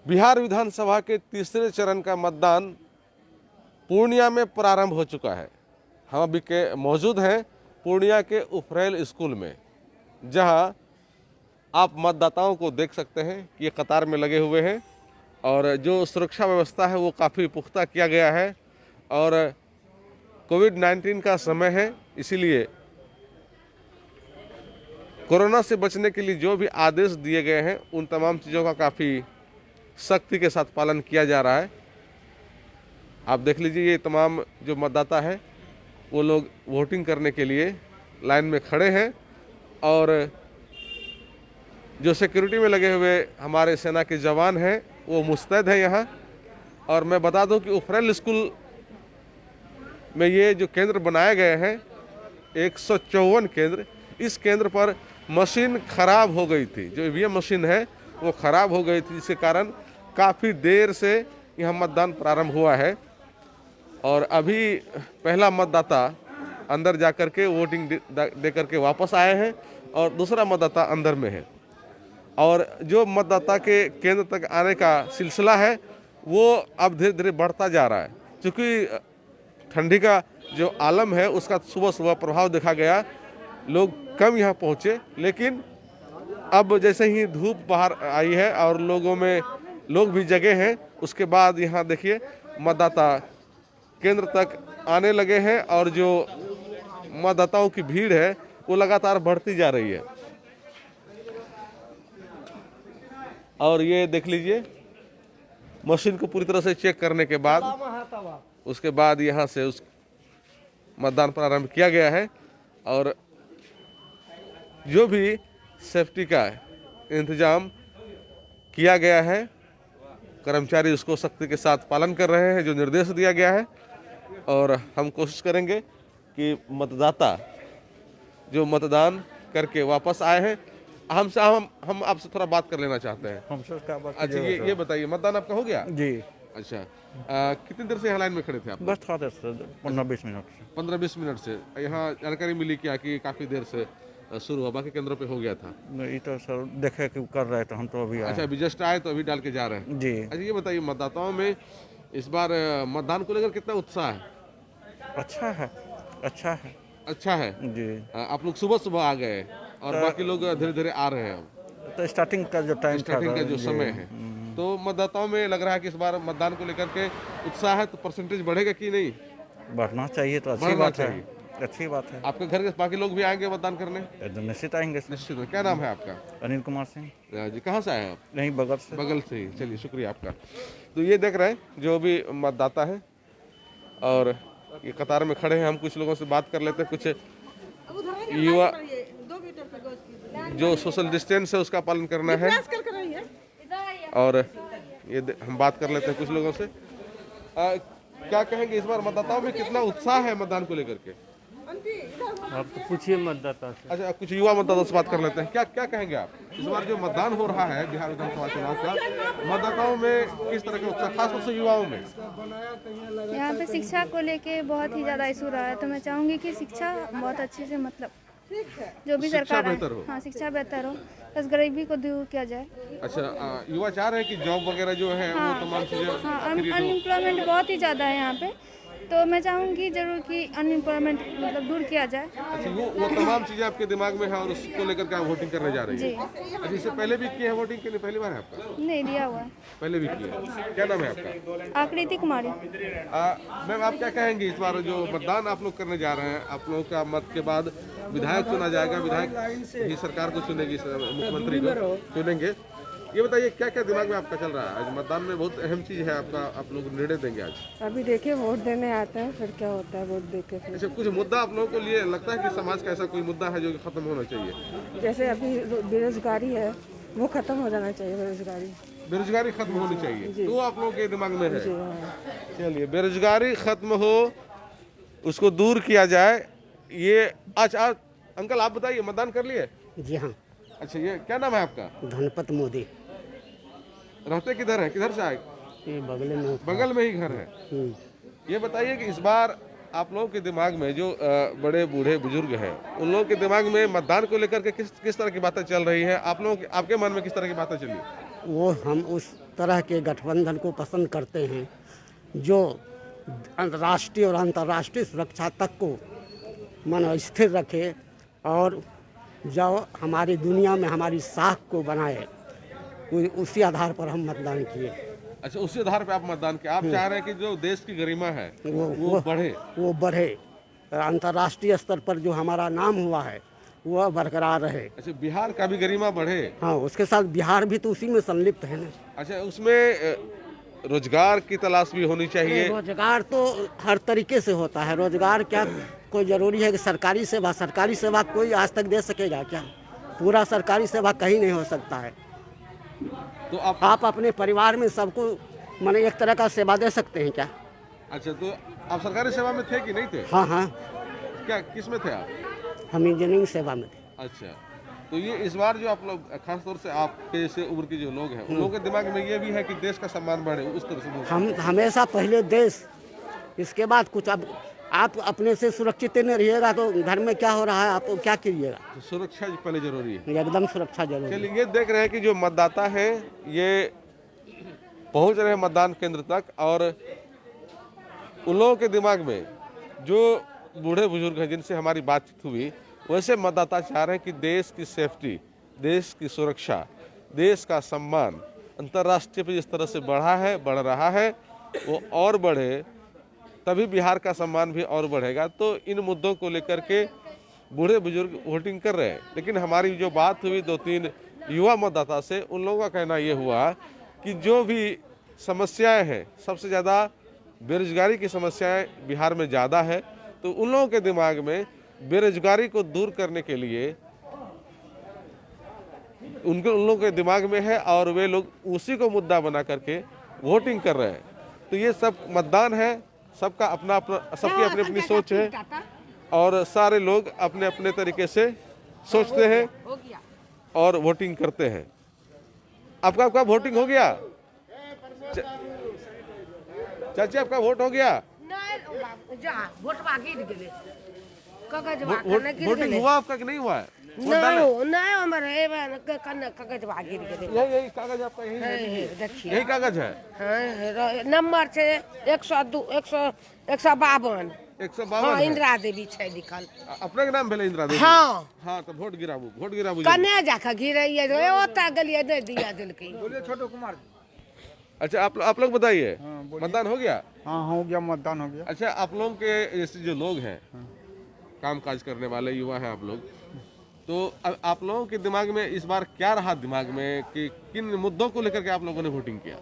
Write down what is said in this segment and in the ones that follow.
बिहार विधानसभा के तीसरे चरण का मतदान पूर्णिया में प्रारंभ हो चुका है। हम अभी के मौजूद हैं पूर्णिया के उफरैल स्कूल में, जहां आप मतदाताओं को देख सकते हैं कि ये कतार में लगे हुए हैं और जो सुरक्षा व्यवस्था है वो काफ़ी पुख्ता किया गया है। और कोविड-19 का समय है, इसीलिए कोरोना से बचने के लिए जो भी आदेश दिए गए हैं उन तमाम चीज़ों का काफ़ी सख्ती के साथ पालन किया जा रहा है। आप देख लीजिए, ये तमाम जो मतदाता है वो लोग वोटिंग करने के लिए लाइन में खड़े हैं और जो सिक्योरिटी में लगे हुए हमारे सेना के जवान हैं वो मुस्तैद हैं यहाँ। और मैं बता दूं कि उफरैल स्कूल में ये जो केंद्र बनाए गए हैं 154 केंद्र, इस केंद्र पर मशीन खराब हो गई थी। जो ईवीएम मशीन है वो खराब हो गई थी, जिसके कारण काफ़ी देर से यहाँ मतदान प्रारंभ हुआ है। और अभी पहला मतदाता अंदर जाकर के वोटिंग दे करके वापस आए हैं और दूसरा मतदाता अंदर में है। और जो मतदाता के केंद्र तक आने का सिलसिला है वो अब धीरे धीरे बढ़ता जा रहा है। क्योंकि ठंडी का जो आलम है उसका सुबह सुबह प्रभाव देखा गया, लोग कम यहाँ पहुँचे, लेकिन अब जैसे ही धूप बाहर आई है और लोगों में लोग भी जगे हैं, उसके बाद यहाँ देखिए मतदाता केंद्र तक आने लगे हैं और जो मतदाताओं की भीड़ है वो लगातार बढ़ती जा रही है। और ये देख लीजिए, मशीन को पूरी तरह से चेक करने के बाद उसके बाद यहाँ से उस मतदान प्रारंभ किया गया है। और जो भी सेफ्टी का इंतजाम किया गया है, कर्मचारी उसको सख्ती के साथ पालन कर रहे हैं जो निर्देश दिया गया है। और हम कोशिश करेंगे कि मतदाता जो मतदान करके वापस आए हैं, हम आपसे थोड़ा बात कर लेना चाहते हैं। हमसे क्या बात? अच्छा, ये बताइए, मतदान आपका हो गया? जी। अच्छा, कितनी देर से यहाँ लाइन में खड़े थे आप? बस था 15-20 मिनट से। 15-20 मिनट से यहाँ जानकारी मिली क्या कि काफ़ी देर से शुरू हुआ, बाकी केंद्रों पे हो गया था? नहीं तो सर देखे कि कर रहे थे, हम तो अभी आए। अच्छा, अभी जस्ट आए तो अभी डाल के जा रहे हैं? जी। अच्छा, ये बताइए, मतदाताओं में इस बार मतदान को लेकर कितना उत्साह है? अच्छा है, अच्छा है। अच्छा है जी। आप लोग सुबह सुबह आ गए और बाकी लोग धीरे धीरे आ रहे हैं। तो स्टार्टिंग का जो टाइम था, स्टार्टिंग का जो समय है, तो मतदाताओं में लग रहा है कि इस बार मतदान को लेकर के उत्साह है, तो परसेंटेज बढ़ेगा कि नहीं? बढ़ना चाहिए, तो अच्छी बढ़ना बात है, चाहिए। अच्छी बात है। आपके घर के बाकी लोग भी आएंगे मतदान करने? एकदम निश्चित आएंगे सर। निश्चित है। क्या नाम है आपका? अनिल कुमार सिंह। जी, कहाँ से आए हैं आप? नहीं, बगल से। बगल से ही, चलिए शुक्रिया आपका। तो ये देख रहे हैं जो भी मतदाता है और ये कतार में खड़े हैं। हम कुछ लोगों से बात कर लेते हैं। कुछ युवा जो सोशल डिस्टेंस है उसका पालन करना है, और ये हम बात कर लेते हैं कुछ लोगों से। क्या कहेंगे, इस बार मतदाताओं में कितना उत्साह है मतदान को लेकर के? आप तो पूछिए मतदाता से। अच्छा, कुछ युवा मतदाताओं से बात कर लेते हैं। क्या क्या कहेंगे आप, इस बार जो मतदान हो रहा है बिहार विधानसभा चुनाव का, मतदाताओं में किस तरह का उत्साह, खासतौर से युवाओं में? यहाँ पे शिक्षा को लेके बहुत ही ज़्यादा इशू रहा है, तो मैं चाहूँगी कि शिक्षा बहुत अच्छे से, मतलब जो भी सरकार बेहतर हो। हाँ, शिक्षा बेहतर हो, बस गरीबी को दूर किया जाए। अच्छा, युवा चाह रहे हैं कि जॉब वगैरह जो है वो तमाम चीजें हाँ, फ्री हो। अनएम्प्लॉयमेंट बहुत ही ज़्यादा है यहाँ पे, तो मैं चाहूँगी जरूर कि अनएम्प्लॉयमेंट मतलब दूर किया जाए। अच्छा, वो तमाम चीजें आपके दिमाग में है और उसको लेकर के आप वोटिंग करने जा रही है? अच्छा, इससे पहले भी किए हैं वोटिंग के लिए? पहली बार है आपका? नहीं, दिया हुआ है। पहले भी किए। क्या नाम है आपका? आकृति कुमारी। मैम, आप क्या कहेंगे, इस बार जो मतदान आप लोग करने जा रहे हैं, आप लोगों का मत के बाद विधायक चुना जाएगा, विधायक ही सरकार को चुनेगी, मुख्यमंत्री को चुनेंगे, ये बताइए क्या क्या दिमाग में आपका चल रहा है? आज मतदान में बहुत अहम चीज है आपका, आप लोग निर्णय देंगे आज। अभी देखिए वोट देने आते हैं, फिर क्या होता है वोट देके फिर। अच्छा, कुछ मुद्दा आप लोगों को लिए लगता है कि समाज का ऐसा कोई मुद्दा है जो कि खत्म होना चाहिए? जैसे अभी बेरोजगारी है, वो खत्म हो जाना चाहिए। बेरोजगारी खत्म होनी चाहिए, तो आप लोगों के दिमाग में है। जी हाँ। चलिए, बेरोजगारी खत्म हो, उसको दूर किया जाए, ये अच्छा। अंकल आप बताइए, मतदान कर लिए? जी हाँ। अच्छा, ये क्या नाम है आपका? धनपत मोदी। रहते किधर है, किधर से आए? ये बगल में बगल में ही घर है। ये बताइए कि इस बार आप लोगों के दिमाग में जो बड़े बूढ़े बुजुर्ग हैं, उन लोगों के दिमाग में मतदान को लेकर के किस तरह की बातें चल रही है? आप लोगों आपके मन में किस तरह की बातें चली? वो हम उस तरह के गठबंधन को पसंद करते हैं जो राष्ट्रीय और अंतर्राष्ट्रीय सुरक्षा तक को मन स्थिर रखे और जो हमारी दुनिया में हमारी साख को बनाए, उसी आधार पर हम मतदान किए। अच्छा, उसी आधार पे आप मतदान किए। आप चाह रहे हैं कि जो देश की गरिमा है वो बढ़े, अंतर्राष्ट्रीय स्तर पर जो हमारा नाम हुआ है वह बरकरार रहे। अच्छा, बिहार का भी गरिमा बढ़े। हाँ, उसके साथ बिहार भी तो उसी में संलिप्त है ना। अच्छा, उसमें रोजगार की तलाश भी होनी चाहिए। रोजगार तो हर तरीके से होता है। रोजगार क्या कोई जरूरी है कि सरकारी सेवा कोई आज तक दे सकेगा क्या? पूरा सरकारी सेवा कहीं नहीं हो सकता है। तो आप अपने परिवार में सबको माने एक तरह का सेवा दे सकते हैं क्या? अच्छा, तो आप सरकारी सेवा में थे कि नहीं थे? हाँ। क्या किस में थे आप? हम इंजीनियरिंग सेवा में थे। अच्छा, तो ये इस बार जो आप लोग, खासतौर से आपके जैसे उम्र के जो लोग हैं, उन लोगों के दिमाग में ये भी है कि देश का सम्मान बढ़े, उस तरह से हम हमेशा पहले देश, इसके बाद कुछ। अब आप अपने से सुरक्षित नहीं रहिएगा तो घर में क्या हो रहा है आप क्या कीजिएगा? तो सुरक्षा पहले जरूरी है। एकदम सुरक्षा जरूरी है। चलिए, ये देख रहे हैं कि जो मतदाता है ये पहुंच रहे हैं मतदान केंद्र तक, और उन लोगों के दिमाग में जो बूढ़े बुजुर्ग हैं जिनसे हमारी बातचीत हुई, वैसे मतदाता चाह रहे हैं कि देश की सेफ्टी, देश की सुरक्षा, देश का सम्मान अंतर्राष्ट्रीय पे जिस तरह से बढ़ रहा है वो और बढ़े, तभी बिहार का सम्मान भी और बढ़ेगा। तो इन मुद्दों को लेकर के बूढ़े बुजुर्ग वोटिंग कर रहे हैं। लेकिन हमारी जो बात हुई 2-3 युवा मतदाता से, उन लोगों का कहना ये हुआ कि जो भी समस्याएं हैं, सबसे ज़्यादा बेरोजगारी की समस्याएं बिहार में ज़्यादा है, तो उन लोगों के दिमाग में बेरोजगारी को दूर करने के लिए उन लोगों के दिमाग में है, और वे लोग उसी को मुद्दा बना करके वोटिंग कर रहे हैं। तो ये सब मतदान है, सबका अपना सबकी अपनी अपनी सोच है, और सारे लोग अपने अपने तरीके से सोचते हैं और वोटिंग करते हैं। आपका वोटिंग हो गया? चाची, आपका वोट हो गया? वोटिंग हुआ आपका कि नहीं हुआ है? यही कागज आपका यही कागज है। नंबर छे 102 152 152 इंदिरा देवी छे लिखल। अपने के नाम भेले इंदिरा देवी? हाँ, तो वोट गिराबू कने जाके गिरैये ओता गेलिए नहीं दिया देलकै। बोलिए छोटू कुमार। अच्छा, आप लोग बताइए, मतदान हो गया? हाँ, हो गया, मतदान हो गया। अच्छा, आप लोगों के जैसे जो लोग हैं, काम काज करने वाले युवा हैं आप लोग, तो आप लोगों के दिमाग में इस बार क्या रहा दिमाग में कि किन मुद्दों को लेकर के आप लोगों ने वोटिंग किया?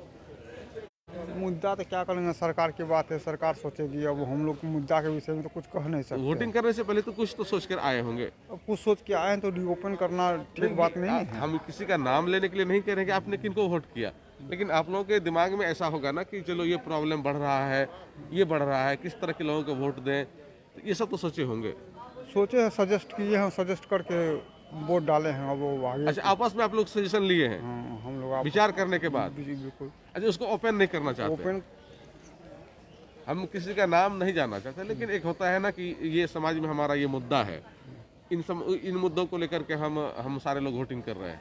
मुद्दा तो क्या करेंगे, सरकार की बात है, सरकार सोचेगी। अब हम लोग मुद्दा के विषय में तो कुछ कह नहीं सकते। वोटिंग करने से पहले तो कुछ तो सोच कर आए होंगे। अब कुछ सोच के आए हैं तो रिओपन करना ठीक बात नहीं है। हम किसी का नाम लेने के लिए नहीं कह रहे कि आपने किनको वोट किया, लेकिन आप लोगों के दिमाग में ऐसा होगा ना कि चलो ये प्रॉब्लम बढ़ रहा है, ये बढ़ रहा है, किस तरह के लोगों को वोट दें, तो ये सब तो सोचे होंगे। सोचे हैं, सजेस्ट किए हैं, सजेस्ट करके वोट डाले हैं। अब वो आगे। अच्छा, आपस में आप लोग सजेशन लिए हैं? हाँ, हम लोग विचार करने के बाद? बिल्कुल। अच्छा, उसको ओपन नहीं करना चाहते? ओपन हम किसी का नाम नहीं जानना चाहते, लेकिन एक होता है ना कि ये समाज में हमारा ये मुद्दा है, इन मुद्दों को लेकर के हम सारे लोग वोटिंग कर रहे हैं,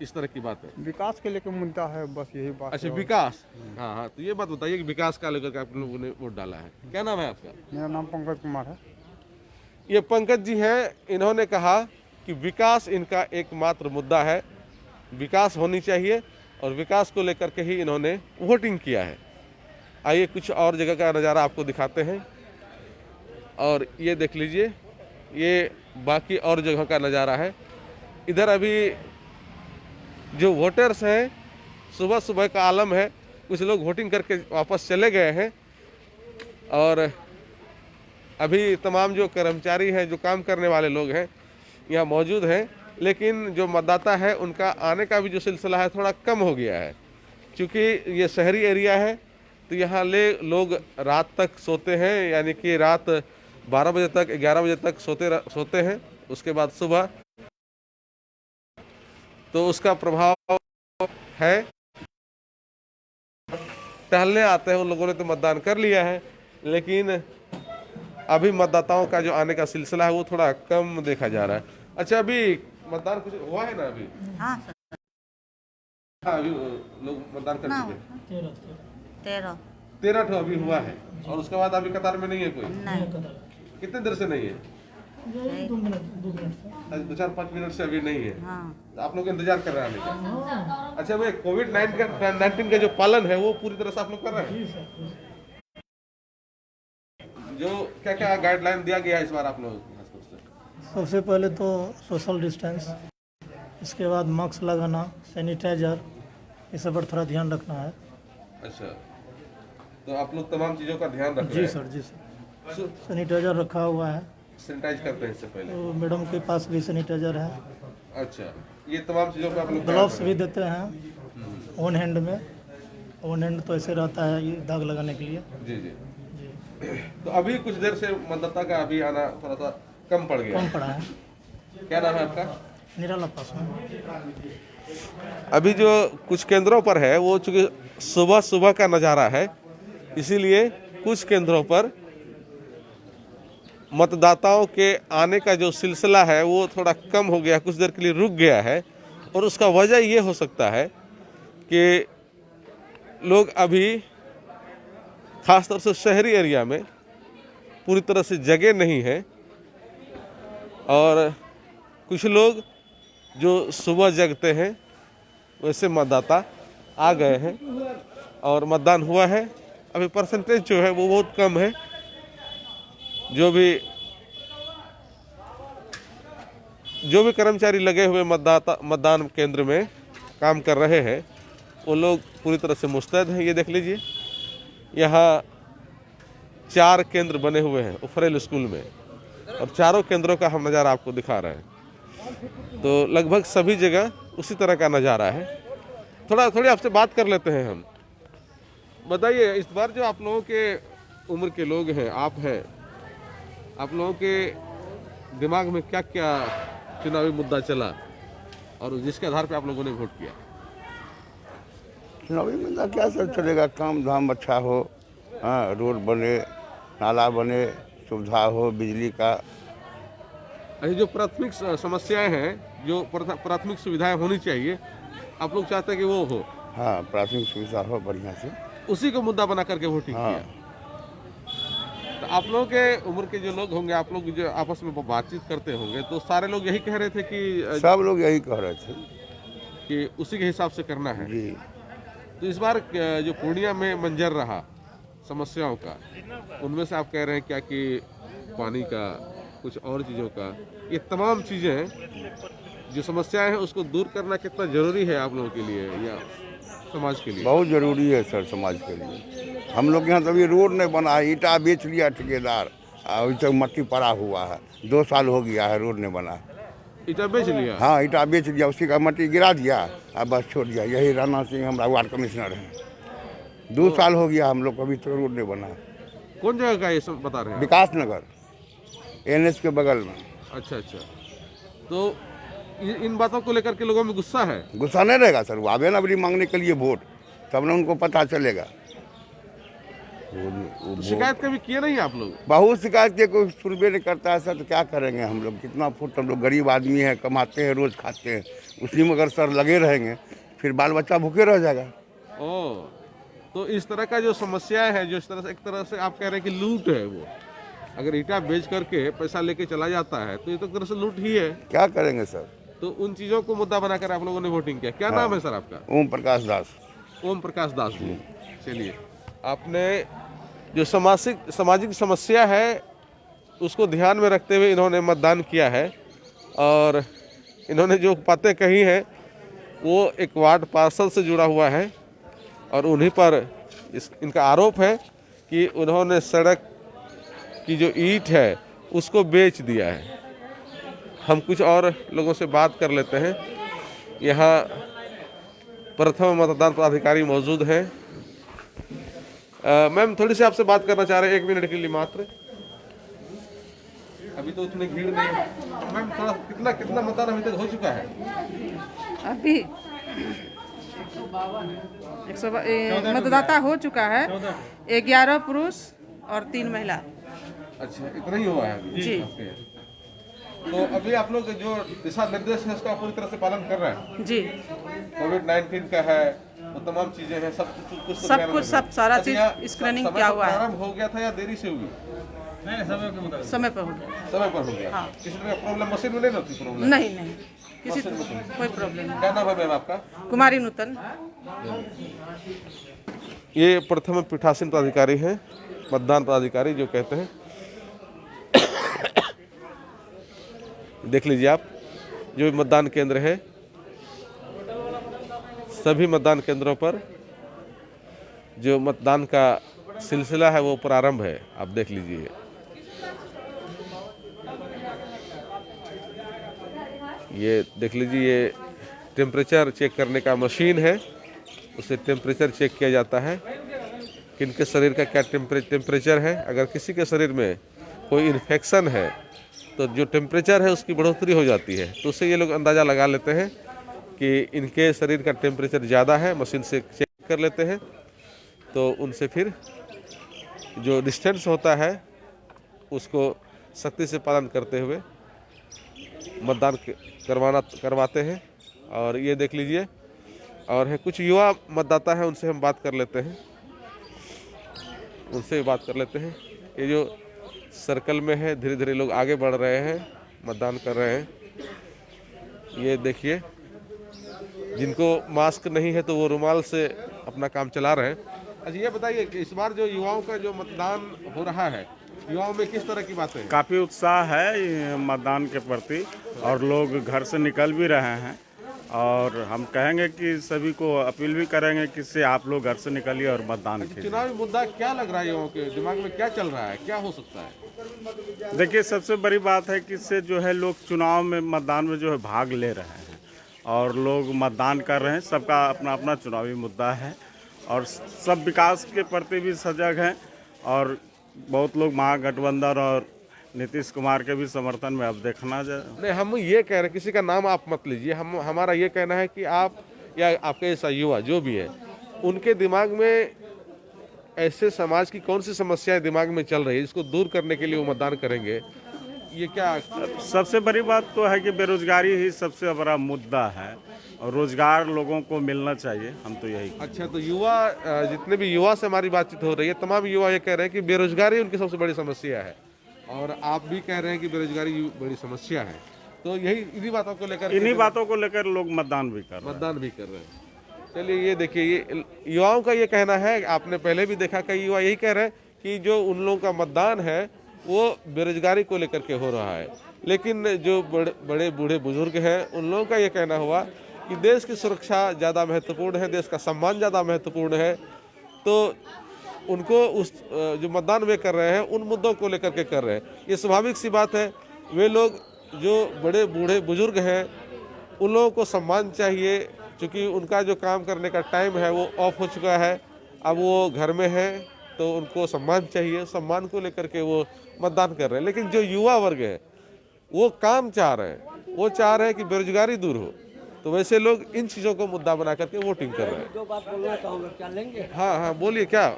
इस तरह की बात है। विकास के लेकर मुद्दा है, बस यही बात। अच्छा, विकास। हाँ, तो ये बात बताइए कि विकास का लेकर के आप लोगों ने वोट डाला है। क्या नाम है आपका? मेरा नाम पंकज कुमार है। ये पंकज जी हैं। इन्होंने कहा कि विकास इनका एकमात्र मुद्दा है, विकास होनी चाहिए, और विकास को लेकर के ही इन्होंने वोटिंग किया है। आइए कुछ और जगह का नज़ारा आपको दिखाते हैं, और ये देख लीजिए, ये बाकी और जगह का नज़ारा है। इधर अभी जो वोटर्स हैं, सुबह सुबह का आलम है, कुछ लोग वोटिंग करके वापस चले गए हैं, और अभी तमाम जो कर्मचारी हैं, जो काम करने वाले लोग हैं, यहाँ मौजूद हैं। लेकिन जो मतदाता है उनका आने का भी जो सिलसिला है थोड़ा कम हो गया है, क्योंकि ये शहरी एरिया है, तो यहाँ लोग रात तक सोते हैं, यानी कि रात 12 बजे तक, 11 बजे तक सोते हैं। उसके बाद सुबह, तो उसका प्रभाव है। टहलने आते हैं उन लोगों ने तो मतदान कर लिया है, लेकिन अभी मतदाताओं का जो आने का सिलसिला है वो थोड़ा कम देखा जा रहा है। अच्छा, अभी मतदान कुछ हुआ है ना? अभी हाँ हाँ, अभी लोग मतदान कर चुके हैं। 13 ठो अभी हुआ है, और उसके बाद अभी कतार में नहीं है कोई? नहीं कितने देर से नहीं है? 2-4-5 मिनट से अभी नहीं है। हाँ तो आप लोग इंतजार कर रहे हैं आने का। अच्छा, भाई कोविड-19 का जो पालन है वो पूरी तरह से आप लोग कर रहे हैं? जो क्या क्या गाइडलाइन दिया गया है इस बार आप लोगों को? सबसे पहले तो सोशल डिस्टेंस, इसके बाद मास्क लगाना, सैनिटाइजर, इस सब पर थोड़ा ध्यान रखना है। अच्छा, तो आप लोग तमाम चीज़ों का ध्यान रख रहे जी हैं? सर, जी सर। सैनिटाइजर रखा हुआ है, सैनिटाइज करते हैं इससे पहले? तो मैडम के पास भी सैनिटाइजर है। अच्छा, ये तमाम चीज़ों का आप लोग ग्लव्स भी देते हैं ऑन हैंड में। ऑन हैंड तो ऐसे रहता है ये दाग लगाने के लिए। जी जी। जी, तो अभी कुछ देर से मतदाता का अभी आना थोड़ा सा कम पड़ गया। कम पड़ा है। क्या नाम है आपका? निराला पासवान। अभी जो कुछ केंद्रों पर है वो चूंकि सुबह सुबह का नज़ारा है, इसीलिए कुछ केंद्रों पर मतदाताओं के आने का जो सिलसिला है वो थोड़ा कम हो गया, कुछ देर के लिए रुक गया है। और उसका वजह ये हो सकता है कि लोग अभी खासतौर से शहरी एरिया में पूरी तरह से जगह नहीं है, और कुछ लोग जो सुबह जगते हैं वैसे मतदाता आ गए हैं और मतदान हुआ है। अभी परसेंटेज जो है वो बहुत कम है। जो भी कर्मचारी लगे हुए मतदान केंद्र में काम कर रहे हैं वो लोग पूरी तरह से मुस्तैद हैं। ये देख लीजिए, यहाँ 4 केंद्र बने हुए हैं उफरेल स्कूल में, और चारों केंद्रों का हम नज़ारा आपको दिखा रहे हैं। तो लगभग सभी जगह उसी तरह का नज़ारा है। थोड़ी आपसे बात कर लेते हैं हम। बताइए, इस बार जो आप लोगों के उम्र के लोग हैं, आप हैं, आप लोगों के दिमाग में क्या क्या चुनावी मुद्दा चला और जिसके आधार पे आप लोगों ने वोट किया? चुनावी मुद्दा क्या सब चलेगा, काम धाम अच्छा हो, हाँ, रोड बने, नाला बने, सुविधा हो, बिजली का। ऐसी जो प्राथमिक समस्याएं हैं, जो प्राथमिक सुविधाएं होनी चाहिए, आप लोग चाहते हैं कि वो हो? हाँ, प्राथमिक सुविधा हो बढ़िया से, उसी को मुद्दा बना करके वोटिंग हाँ। किया। तो आप लोगों के उम्र के जो लोग होंगे, आप लोग जो आपस में बातचीत करते होंगे, तो सारे लोग यही कह रहे थे कि सब लोग यही कह रहे थे कि उसी के हिसाब से करना है। जी। तो इस बार जो पूर्णिया में मंजर रहा समस्याओं का, उनमें से आप कह रहे हैं क्या कि पानी का, कुछ और चीज़ों का, ये तमाम चीज़ें जो समस्याएं हैं उसको दूर करना कितना जरूरी है आप लोगों के लिए या समाज के लिए? बहुत जरूरी है सर समाज के लिए। हम लोग यहाँ तो अभी रोड नहीं बना है, ईटा बेच लिया ठेकेदार, अभी तक मट्टी पड़ा हुआ है, 2 साल हो गया है, रोड नहीं बना। ईटा बेच लिया? हाँ, ईटा बेच दिया, उसी का मट्टी गिरा दिया और बस छोड़ दिया। यही राणा सिंह हमारा वार्ड कमिश्नर है। 2 साल हो गया हम लोग, अभी तक रोड नहीं बना। कौन जगह का ये सब बता रहे हैं? विकास नगर, NH के बगल में। अच्छा अच्छा। तो इन बातों को लेकर के लोगों में गुस्सा है? गुस्सा नहीं रहेगा सर, वो आवे ना अभी मांगने के लिए वोट, तब ना उनको पता चलेगा। शिकायत कभी किए नहीं आप लोग? बहुत शिकायत के, कोई सुनबे नहीं करता है सर, तो क्या करेंगे हम लोग? कितना फुट, हम लोग गरीब आदमी है, कमाते हैं, रोज खाते हैं, उसी में अगर सर लगे रहेंगे फिर बाल बच्चा भूखे रह जाएगा। ओ, तो इस तरह का जो समस्याएं हैं, जो इस तरह से एक तरह से आप कह रहे हैं कि लूट है, वो अगर ईटा बेच करके पैसा लेके चला जाता है तो ये तो एक तरह से लूट ही है। क्या करेंगे सर? तो उन चीज़ों को मुद्दा बनाकर आप लोगों ने वोटिंग किया। क्या नाम है सर आपका? ओम प्रकाश दास। ओम प्रकाश दास जी। चलिए, आपने जो सामाजिक समस्या है उसको ध्यान में रखते हुए इन्होंने मतदान किया है, और इन्होंने जो बातें कही हैं वो एक वार्ड पार्षद से जुड़ा हुआ है, और उन्हीं पर इनका आरोप है कि उन्होंने सड़क की जो ईंट है उसको बेच दिया है। हम कुछ और लोगों से बात कर लेते हैं। यहाँ प्रथम मतदान पदाधिकारी मौजूद हैं। मैम, थोड़ी सी आपसे बात करना चाह रहे हैं, 1 मिनट के लिए मात्र। अभी तो उतनी भीड़ नहीं है। मैम, थोड़ा कितना मतदान अभी तक हो चुका है? अभी 100 मतदाता हो चुका है, 11 पुरुष और 3 महिला। अच्छा, इतना ही हुआ है अभी जी। आपके? तो अभी आप लोग जो दिशा निर्देश है उसका पूरी तरह से पालन कर रहे हैं? जी, कोविड-19 का है, वो तमाम चीजें हैं, सब कुछ तो सब ध्यान कुछ, रखना है। सब सारा अच्छा, चीज यहाँ स्क्रीनिंग समय किया पर हुआ है। प्रारंभ हो गया था या देरी से हुई? समय पर हो गया। समय पर हो गया। हाँ। किसी तरह प्रॉब्लम मशीन में नहीं होती प्रॉब्लम? नहीं नहीं, किसी कोई प्रॉब्लम नहीं। क्या नाम है मैम आपका? कुमारी नूतन। ये प्रथम पीठासीन पदाधिकारी हैं, मतदान पदाधिकारी जो कहते हैं। देख लीजिए आप, जो भी मतदान केंद्र है, सभी मतदान केंद्रों पर जो मतदान का सिलसिला है वो प्रारंभ है। आप देख लीजिए, ये देख लीजिए, ये टेम्परेचर चेक करने का मशीन है, उसे टेम्परेचर चेक किया जाता है किनके शरीर का क्या टेम्परेचर है। अगर किसी के शरीर में कोई इन्फेक्शन है तो जो टेम्परेचर है उसकी बढ़ोतरी हो जाती है, तो उससे ये लोग अंदाज़ा लगा लेते हैं कि इनके शरीर का टेम्परेचर ज़्यादा है, मशीन से चेक कर लेते हैं। तो उनसे फिर जो डिस्टेंस होता है उसको सख्ती से पालन करते हुए मतदान करवाते हैं। और ये देख लीजिए, और है कुछ युवा मतदाता हैं, उनसे हम बात कर लेते हैं, उनसे भी बात कर लेते हैं। ये जो सर्कल में है, धीरे धीरे लोग आगे बढ़ रहे हैं, मतदान कर रहे हैं। ये देखिए, जिनको मास्क नहीं है तो वो रुमाल से अपना काम चला रहे हैं। अच्छा, ये बताइए कि इस बार जो युवाओं का जो मतदान हो रहा है, युवाओं में किस तरह की बातें हैं? काफ़ी उत्साह है ये मतदान के प्रति, और लोग घर से निकल भी रहे हैं। और हम कहेंगे कि सभी को अपील भी करेंगे कि इससे आप लोग घर से निकलिए और मतदान कीजिए। चुनावी मुद्दा क्या लग रहा है युवाओं के दिमाग में, क्या चल रहा है, क्या हो सकता है? देखिए, सबसे बड़ी बात है कि इससे जो है लोग चुनाव में, मतदान में जो है भाग ले रहे हैं और लोग मतदान कर रहे हैं। सबका अपना अपना चुनावी मुद्दा है और सब विकास के प्रति भी सजग हैं। और बहुत लोग महागठबंधन और नीतीश कुमार के भी समर्थन में अब देखना जाए। नहीं, हम ये कह रहे हैं, किसी का नाम आप मत लीजिए, हमारा ये कहना है कि आप या आपके ऐसा युवा जो भी है, उनके दिमाग में ऐसे समाज की कौन सी समस्याएं दिमाग में चल रही है, इसको दूर करने के लिए वो मतदान करेंगे। ये क्या सबसे बड़ी बात तो है कि बेरोजगारी ही सबसे बड़ा मुद्दा है और रोजगार लोगों को मिलना चाहिए। हम तो यही। अच्छा, तो युवा, जितने भी युवा से हमारी बातचीत हो रही है, तमाम युवा ये कह रहे हैं कि बेरोजगारी उनकी सबसे बड़ी समस्या है, और आप भी कह रहे हैं कि बेरोजगारी बड़ी समस्या है। तो यही इन्हीं बातों को लेकर लोग मतदान भी कर रहे हैं। चलिए, ये देखिए, ये युवाओं का ये कहना है। आपने पहले भी देखा, कई युवा यही कह रहे हैं कि जो उन लोगों का मतदान है वो बेरोजगारी को लेकर के हो रहा है। लेकिन जो बड़े बूढ़े बुजुर्ग हैं, उन लोगों का ये कहना हुआ कि देश की सुरक्षा ज़्यादा महत्वपूर्ण है, देश का सम्मान ज़्यादा महत्वपूर्ण है। तो उनको उस जो मतदान वे कर रहे हैं उन मुद्दों को लेकर के कर रहे हैं। ये स्वाभाविक सी बात है। वे लोग जो बड़े बूढ़े बुजुर्ग हैं, उन लोगों को सम्मान चाहिए, क्योंकि उनका जो काम करने का टाइम है वो ऑफ हो चुका है, अब वो घर में है, तो उनको सम्मान चाहिए। सम्मान को लेकर के वो मतदान कर रहे हैं। लेकिन जो युवा वर्ग है वो काम चाह रहे हैं, वो चाह रहे हैं कि बेरोजगारी दूर हो। तो वैसे लोग इन चीज़ों को मुद्दा बना करके वोटिंग कर रहे हैं। दो बात बोलना चाहूँगा, क्या लेंगे? हाँ, बोलिए, क्या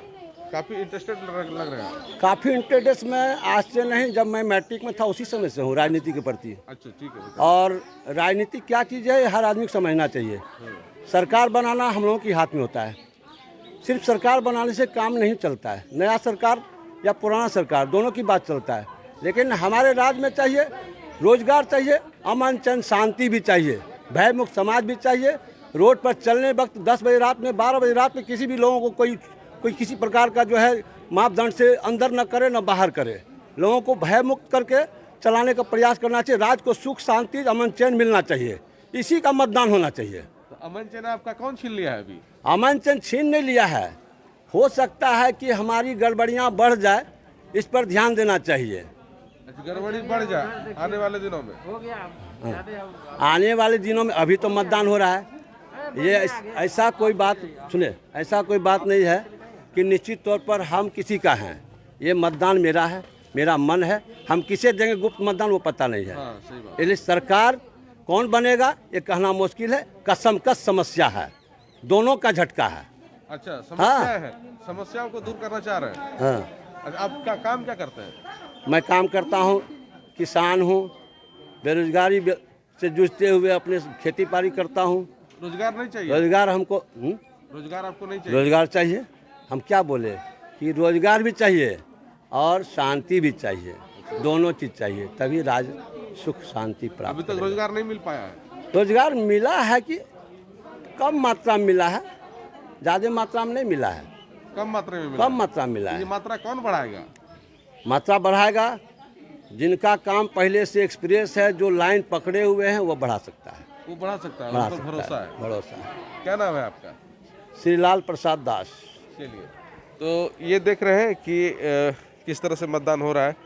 काफ़ी इंटरेस्टेड लग रहा है? काफ़ी इंटरेस्ट में आज से नहीं, जब मैं मैट्रिक में था उसी समय से हूँ राजनीति के प्रति। अच्छा, ठीक है। और राजनीति क्या चीज़ है, हर आदमी को समझना चाहिए। सरकार बनाना हम लोगों के हाथ में होता है। सिर्फ सरकार बनाने से काम नहीं चलता है, नया सरकार या पुराना सरकार दोनों की बात चलता है। लेकिन हमारे राज्य में चाहिए रोजगार, चाहिए अमन चैन शांति भी चाहिए, भयमुक्त समाज भी चाहिए। रोड पर चलने वक्त 10 बजे रात में, 12 बजे रात में किसी भी लोगों को कोई किसी प्रकार का जो है मापदंड से अंदर न करे न बाहर करे। लोगों को भयमुक्त करके चलाने का प्रयास करना चाहिए। राज्य को सुख शांति अमन चैन मिलना चाहिए, इसी का मतदान होना चाहिए। तो अमन चैन आपका कौन छीन लिया है अभी? अमन चैन छीन नहीं लिया है, हो सकता है कि हमारी गड़बड़ियाँ बढ़ जाए, इस पर ध्यान देना चाहिए। गड़बड़ी बढ़ जाए आने वाले दिनों में? आने वाले दिनों में अभी तो मतदान हो रहा है। ये ऐसा कोई बात, सुने, ऐसा कोई बात नहीं है कि निश्चित तौर पर हम किसी का हैं। ये मतदान मेरा है, मेरा मन है। हम किसे देंगे गुप्त मतदान वो पता नहीं है। हाँ, सही बात। इसलिए सरकार कौन बनेगा ये कहना मुश्किल है। कसमकस समस्या है, दोनों का झटका है। अच्छा, समस्या है, समस्याओं को दूर करना चाह रहे हैं। हाँ। अच्छा, आपका काम क्या करते हैं? मैं काम करता हूँ, किसान हूँ, बेरोजगारी से जूझते हुए अपने खेती बाड़ी करता हूँ। रोजगार नहीं चाहिए? रोजगार हमको रोजगार आपको नहीं चाहिए? रोजगार चाहिए। हम क्या बोले कि रोजगार भी चाहिए और शांति भी चाहिए, दोनों चीज़ चाहिए, तभी राज्य सुख शांति प्राप्त। अभी तक रोजगार नहीं मिल पाया है? रोजगार मिला है कि कम मात्रा में मिला है, ज़्यादा मात्रा में नहीं मिला है। कम मात्रा में मिला? कम मात्रा में मिला ये है। मात्रा कौन बढ़ाएगा? मात्रा बढ़ाएगा जिनका काम पहले से एक्सपीरियंस है, जो लाइन पकड़े हुए हैं, वो बढ़ा सकता है। वो बढ़ा सकता है, बढ़ा उन पर सकता भरोसा है, है। भरोसा है। क्या नाम है आपका? श्रीलाल प्रसाद दास। चलिए, तो ये देख रहे हैं कि किस तरह से मतदान हो रहा है।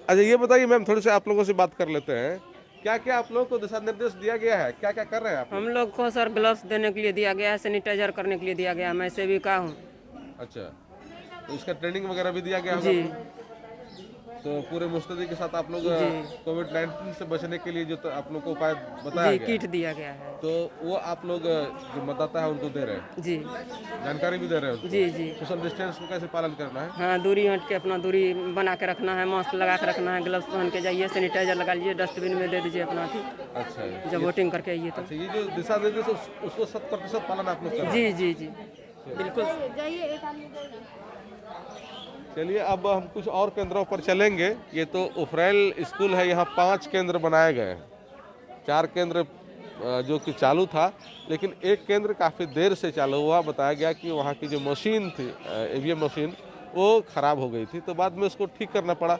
अच्छा ये बताइए मैम, थोड़ी सी आप लोगों से बात कर लेते हैं। क्या क्या आप लोगों को दिशा निर्देश दिया गया है, क्या क्या कर रहे हैं आप? हम लोग को सर ग्लव्स देने के लिए दिया गया है, सैनिटाइजर करने के लिए दिया गया है। मैं सेविका हूँ। अच्छा, तो इसका ट्रेनिंग वगैरह भी दिया गया होगा जी। आपको? तो पूरे मुस्तैदी के साथ आप लोग कोविड-19 से बचने के लिए जो आप लोग को उपाय बताया जी, गया किट दिया गया है। तो वो आप लोग जो मतदाता है उनको दे रहे हैं? जी, जानकारी भी दे रहे हैं उनको? जी जी। सोशल डिस्टेंस को कैसे पालन करना है? हाँ, दूरी हट के अपना दूरी बना के रखना है, मास्क लगा के रखना है, ग्लव्स पहन के जाइए, सैनिटाइजर लगा लीजिए, डस्टबिन में दे दीजिए अपना। अच्छा, जब वोटिंग करके आइए तो। अच्छा, ये जो दिशा निर्देश उसको 100% पालन आप लोग कर रहे हैं? जी जी जी, बिल्कुल। चलिए, अब हम कुछ और केंद्रों पर चलेंगे। ये तो उफरैल स्कूल है, यहाँ 5 केंद्र बनाए गए हैं। 4 केंद्र जो कि चालू था, लेकिन एक केंद्र काफ़ी देर से चालू हुआ। बताया गया कि वहाँ की जो मशीन थी, ईवीएम मशीन, वो ख़राब हो गई थी, तो बाद में उसको ठीक करना पड़ा,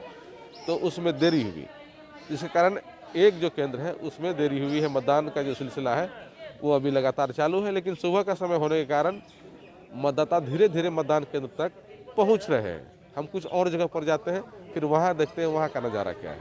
तो उसमें देरी हुई, जिसके कारण एक जो केंद्र है उसमें देरी हुई है। मतदान का जो सिलसिला है वो अभी लगातार चालू है, लेकिन सुबह का समय होने के कारण मतदाता धीरे धीरे मतदान केंद्र तक पहुँच रहे हैं। हम कुछ और जगह पर जाते हैं, फिर वहाँ देखते हैं वहाँ का नज़ारा क्या है।